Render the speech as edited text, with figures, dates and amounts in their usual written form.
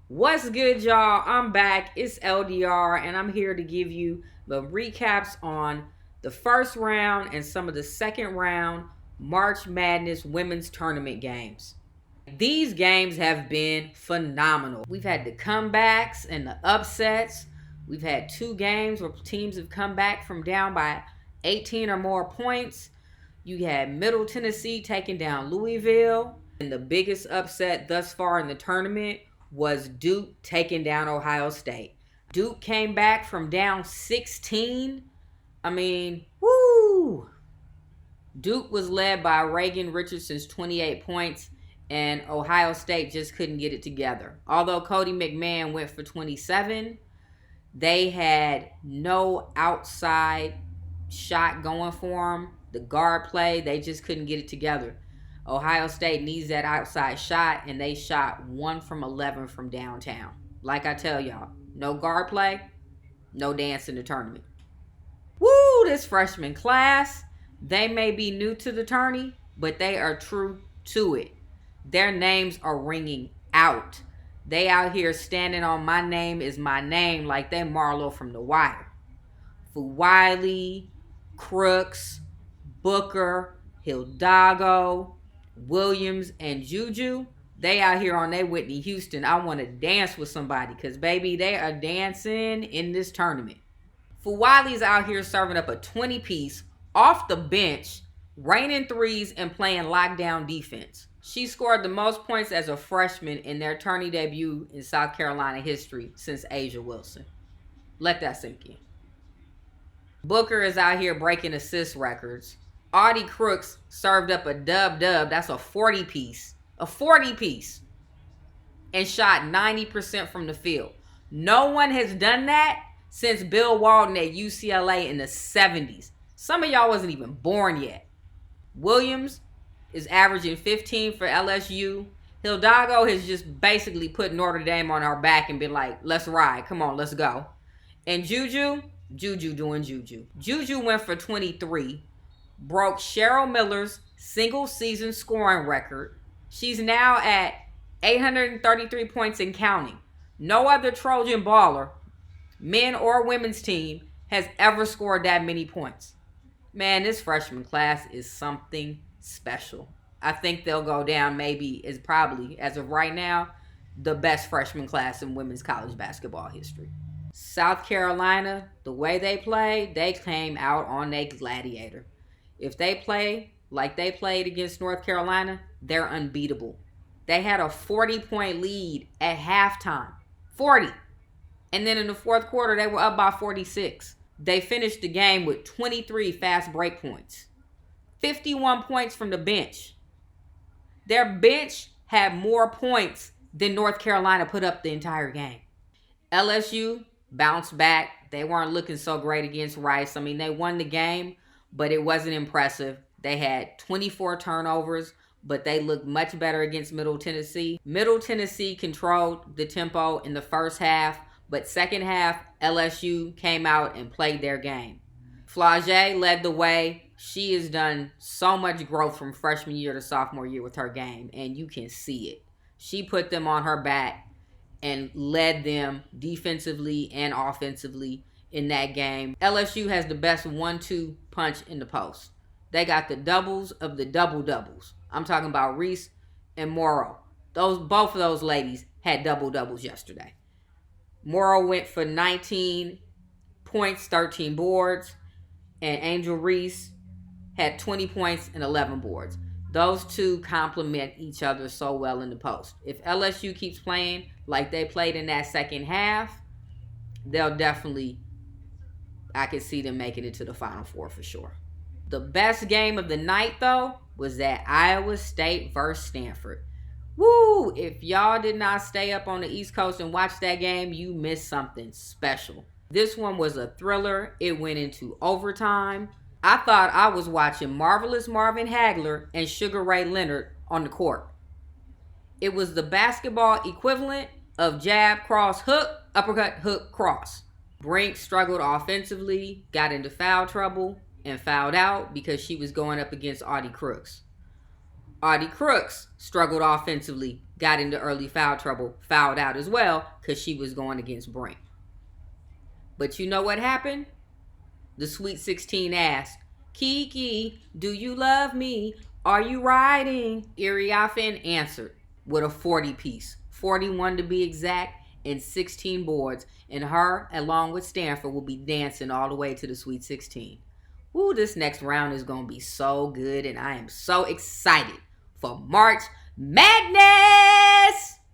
What's good, y'all? I'm back. It's LDR, and I'm here to give you the recaps on the first round and some of the second round March Madness women's tournament games. These games have been phenomenal. We've had the comebacks and the upsets. We've had two games where teams have come back from down by 18 or more points. You had Middle Tennessee taking down Louisville. And the biggest upset thus far in the tournament was Duke taking down Ohio State. Duke came back from down 16. Woo! Duke was led by Reagan Richardson's 28 points, and Ohio State just couldn't get it together. Although Cody McMahon went for 27, they had no outside shot going for them. The guard play, they just couldn't get it together. Ohio State needs that outside shot, and they shot 1 from 11 from downtown. Like I tell y'all, no guard play, no dance in the tournament. Woo, this freshman class, they may be new to the tourney, but they are true to it. Their names are ringing out. They out here standing on my name is my name like they Marlowe from The Wire. Fuhwiley, Crooks, Booker, Hidalgo, Williams, and JuJu, they out here on their Whitney Houston. I want to dance with somebody because, baby, they are dancing in this tournament. Fuhwiley's out here serving up a 20-piece off the bench, raining threes, and playing lockdown defense. She scored the most points as a freshman in their tourney debut in South Carolina history since A'ja Wilson. Let that sink in. Booker is out here breaking assist records. Audi Crooks served up a dub. That's a 40-piece. A 40-piece. And shot 90% from the field. No one has done that since Bill Walton at UCLA in the 70s. Some of y'all wasn't even born yet. Williams is averaging 15 for LSU. Hidalgo has just basically put Notre Dame on our back and been like, let's ride. Come on, let's go. And JuJu doing JuJu. JuJu went for 23. Broke Cheryl Miller's single-season scoring record. She's now at 833 points and counting. No other Trojan baller, men or women's team, has ever scored that many points. Man, this freshman class is something special. I think they'll go down maybe as probably, as of right now, the best freshman class in women's college basketball history. South Carolina, the way they play, they came out on a gladiator. If they play like they played against North Carolina, they're unbeatable. They had a 40-point lead at halftime. 40. And then in the fourth quarter, they were up by 46. They finished the game with 23 fast break points. 51 points from the bench. Their bench had more points than North Carolina put up the entire game. LSU bounced back. They weren't looking so great against Rice. They won the game, but it wasn't impressive. They had 24 turnovers, but they looked much better against Middle Tennessee. Middle Tennessee controlled the tempo in the first half, but second half, LSU came out and played their game. Flaujae led the way. She has done so much growth from freshman year to sophomore year with her game, and you can see it. She put them on her back and led them defensively and offensively in that game. LSU has the best 1-2 punch in the post. They got the doubles of the double-doubles. I'm talking about Reese and Morrow. Both of those ladies had double-doubles yesterday. Morrow went for 19 points, 13 boards, and Angel Reese had 20 points and 11 boards. Those two complement each other so well in the post. If LSU keeps playing like they played in that second half, they'll definitely, I can see them making it to the Final Four for sure. The best game of the night, though, was that Iowa State versus Stanford. Woo! If y'all did not stay up on the East Coast and watch that game, you missed something special. This one was a thriller. It went into overtime. I thought I was watching Marvelous Marvin Hagler and Sugar Ray Leonard on the court. It was the basketball equivalent of jab, cross, hook, uppercut, hook, cross. Brink struggled offensively, got into foul trouble, and fouled out because she was going up against Audi Crooks. Audi Crooks struggled offensively, got into early foul trouble, fouled out as well because she was going against Brink. But you know what happened? The Sweet 16 asked, Kiki, do you love me? Are you riding? Iriafen answered with a 40 piece, 41 to be exact, and 16 boards. And her, along with Stanford, will be dancing all the way to the Sweet 16. Woo, this next round is going to be so good, and I am so excited for March Madness!